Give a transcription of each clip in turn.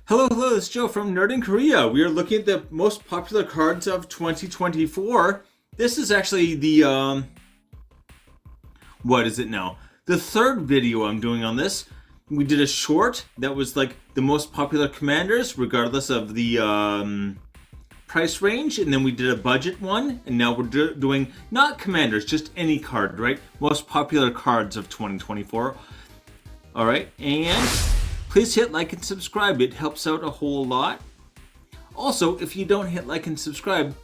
Hello, it's Joe from Nerd in Korea. We are looking at the most popular cards of 2024. This is actually the, what is it now? The third video I'm doing on this. We did a short that was like the most popular commanders, regardless of the price range. And then we did a budget one. And now we're doing not commanders, just any card, right? Most popular cards of 2024. All right, and please hit like and subscribe. It helps out a whole lot. Also, if you don't hit like and subscribe,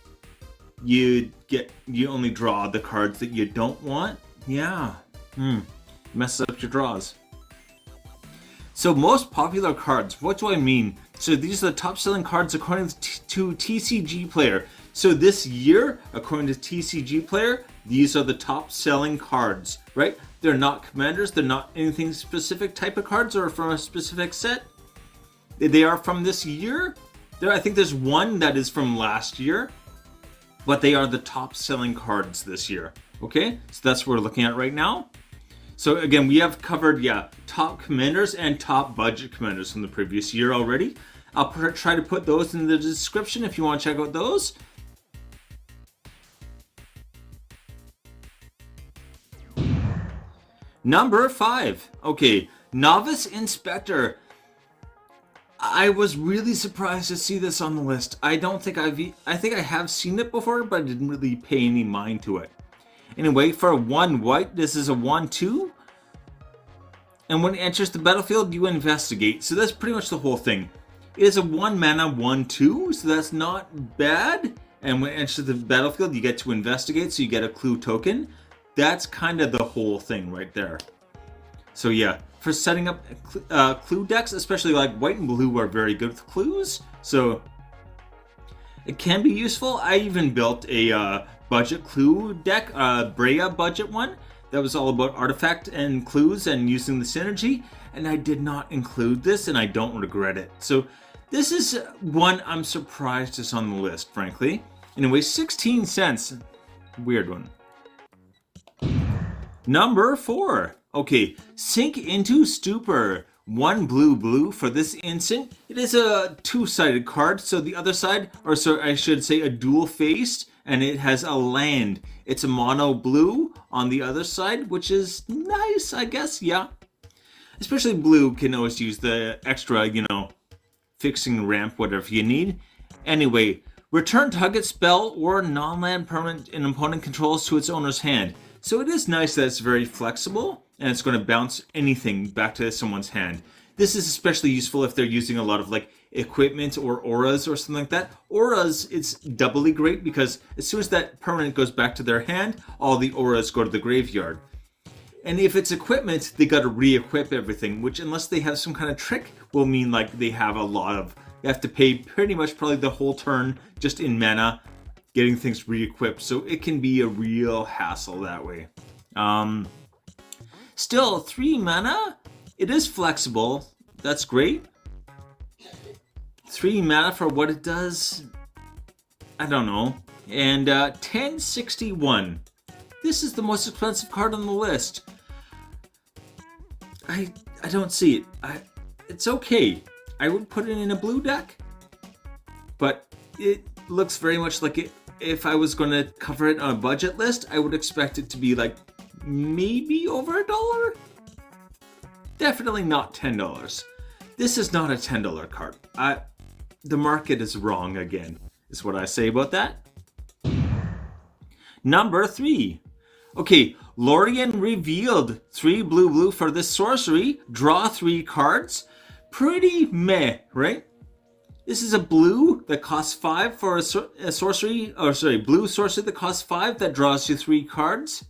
you only draw the cards that you don't want. Yeah, messes up your draws. So most popular cards, what do I mean? So these are the top selling cards according to TCG Player. So this year, according to TCG Player, these are the top selling cards, right? They're not commanders, they're not anything specific type of cards or from a specific set. They are from this year. I think there's one that is from last year, but they are the top selling cards this year. Okay, so that's what we're looking at right now. So again, we have covered, top commanders and top budget commanders from the previous year already. I'll try to put those in the description if you want to check out those. Number 5. Okay, Novice Inspector. I was really surprised to see this on the list. I think I have seen it before, but I didn't really pay any mind to it. Anyway, for a 1 white, this is a 1/2. And when it enters the battlefield, you investigate. So that's pretty much the whole thing. It is a 1 mana 1/2, so that's not bad. And when it enters the battlefield, you get to investigate, so you get a clue token. That's kind of the whole thing right there. So yeah, for setting up clue decks, especially like white and blue are very good with clues. So it can be useful. I even built a budget clue deck, Brea budget one, that was all about artifact and clues and using the synergy. And I did not include this and I don't regret it. So this is one I'm surprised is on the list, frankly. Anyway, 16 cents. Weird one. Number 4. Okay, Sink into Stupor. 1 blue for this instant. It is a 2-sided card, so the other side, or so I should say a dual-faced, and it has a land. It's a mono blue on the other side, which is nice, I guess, yeah. Especially blue can always use the extra, fixing ramp, whatever you need. Anyway, return target spell or non-land permanent an opponent controls to its owner's hand. So it is nice that it's very flexible and it's going to bounce anything back to someone's hand. This is especially useful if they're using a lot of like equipment or auras or something like that. Auras, it's doubly great because as soon as that permanent goes back to their hand, all the auras go to the graveyard. And if it's equipment, they got to re-equip everything, which unless they have some kind of trick will mean like they have they have to pay pretty much probably the whole turn just in mana getting things re-equipped, so it can be a real hassle that way. Still, 3 mana, it is flexible, that's great. 3 mana for what it does, I don't know. And 1061, this is the most expensive card on the list. I don't see it. It's okay. I would put it in a blue deck, but it looks very much like it. If I was going to cover it on a budget list, I would expect it to be like maybe over $1. Definitely not $10. This is not a $10 card. The market is wrong again, is what I say about that. Number 3. Okay, Lorien Revealed. 3 blue for this sorcery. Draw 3 cards. Pretty meh, right? This is a blue that costs 5 for a sorcery, blue sorcery that costs 5 that draws you 3 cards.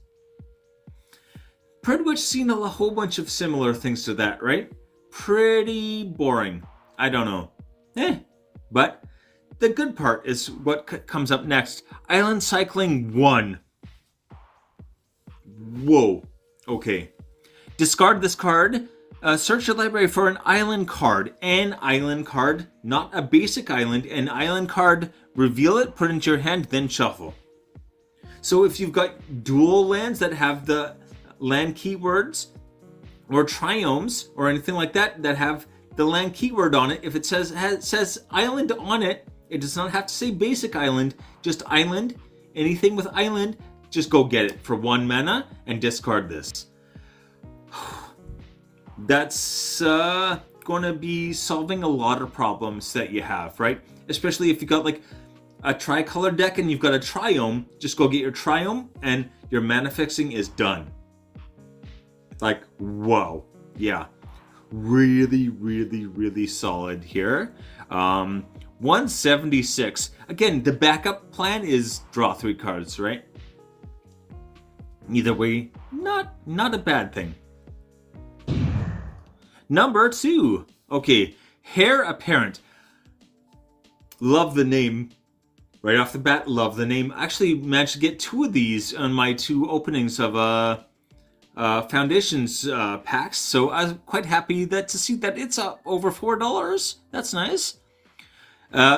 Pretty much seen a whole bunch of similar things to that, right? Pretty boring. I don't know. But the good part is what comes up next. Island Cycling 1. Whoa. Okay. Discard this card. Search your library for an island card. Not a basic island. An island card. Reveal it, put it into your hand, then shuffle. So if you've got dual lands that have the land keywords, or triomes, or anything like that, that have the land keyword on it. If it says island on it, it does not have to say basic island, just island. Anything with island, just go get it for 1 mana and discard this. That's going to be solving a lot of problems that you have, right? Especially if you got like a tricolor deck and you've got a triome, just go get your triome and your mana fixing is done. Like, whoa. Yeah. Really, really, really solid here. 176. Again, the backup plan is draw 3 cards, right? Either way, not a bad thing. Number 2. Okay, Heir Apparent. Love the name. Right off the bat, love the name. Actually managed to get 2 of these on my 2 openings of Foundations packs. So I was quite happy to see that it's up over $4. That's nice.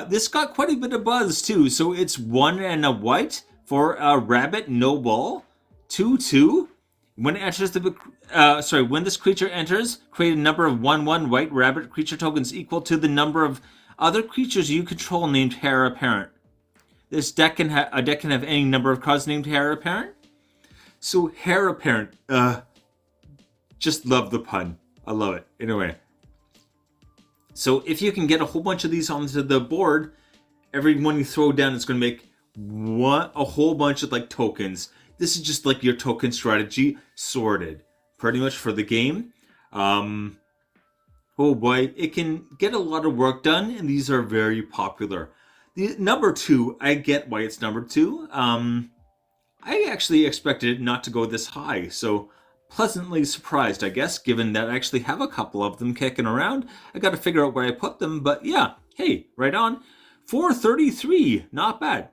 This got quite a bit of buzz too. So it's 1 and a white for a rabbit noble. 2/2. When it enters when this creature enters, create a number of 1/1 white rabbit creature tokens equal to the number of other creatures you control named Heir Apparent. This deck can have any number of cards named Heir Apparent. So Heir Apparent, just love the pun. I love it. Anyway, so if you can get a whole bunch of these onto the board, every one you throw down is going to make a whole bunch of like tokens. This is just like your token strategy sorted, pretty much for the game. Oh boy, it can get a lot of work done, and these are very popular. The number 2, I get why it's number 2. I actually expected it not to go this high, so pleasantly surprised, I guess, given that I actually have a couple of them kicking around. I got to figure out where I put them, but yeah, hey, right on. 433, not bad.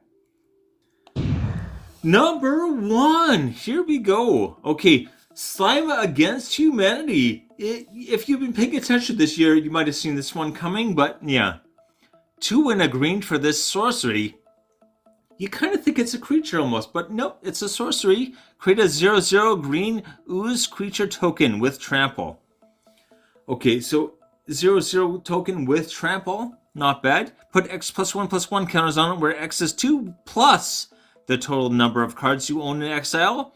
Number 1, here we go. Okay, Slime Against Humanity. If you've been paying attention this year, you might have seen this one coming, but yeah. 2 and a green for this sorcery. You kind of think it's a creature almost, but nope, it's a sorcery. Create a 0/0 green ooze creature token with trample. Okay, so 0/0 token with trample, not bad. Put X +1/+1 counters on it, where X is 2 plus the total number of cards you own in exile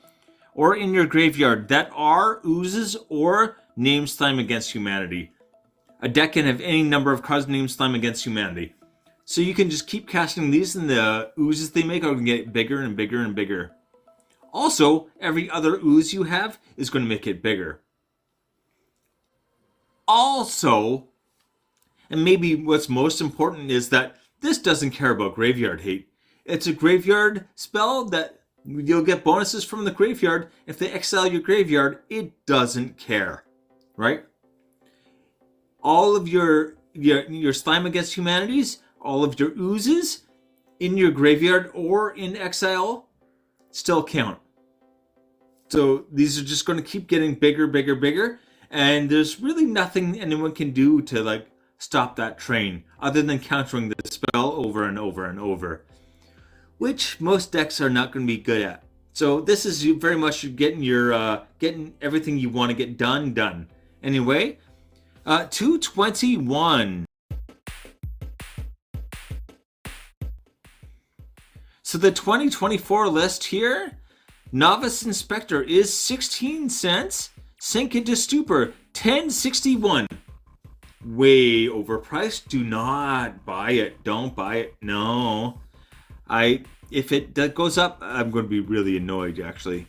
or in your graveyard that are oozes or named Slime Against Humanity. A deck can have any number of cards named Slime Against Humanity. So you can just keep casting these, and the oozes they make are going to get bigger and bigger and bigger. Also, every other ooze you have is going to make it bigger. Also, and maybe what's most important, is that this doesn't care about graveyard hate. It's a graveyard spell that you'll get bonuses from the graveyard. If they exile your graveyard, it doesn't care, right? All of your Slime Against Humanities, all of your oozes in your graveyard or in exile still count. So these are just going to keep getting bigger, bigger, bigger, and there's really nothing anyone can do to like stop that train other than countering the spell over and over and over, which most decks are not going to be good at. So this is very much getting everything you want to get done. Anyway, 221. So the 2024 list here, Novice Inspector is 16 cents. Sink into Stupor, 10.61. Way overpriced. Do not buy it. Don't buy it. No. If that goes up, I'm going to be really annoyed, actually.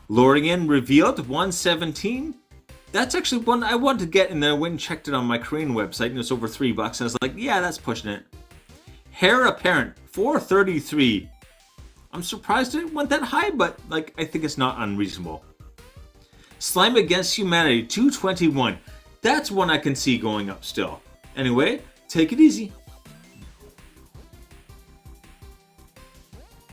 Luring In Revealed, 117. That's actually one I wanted to get, and then I went and checked it on my Korean website, and it was over $3. And I was like, yeah, that's pushing it. Heir Apparent, 433. I'm surprised it went that high, but like I think it's not unreasonable. Slime Against Humanity, 221. That's one I can see going up still. Anyway, take it easy.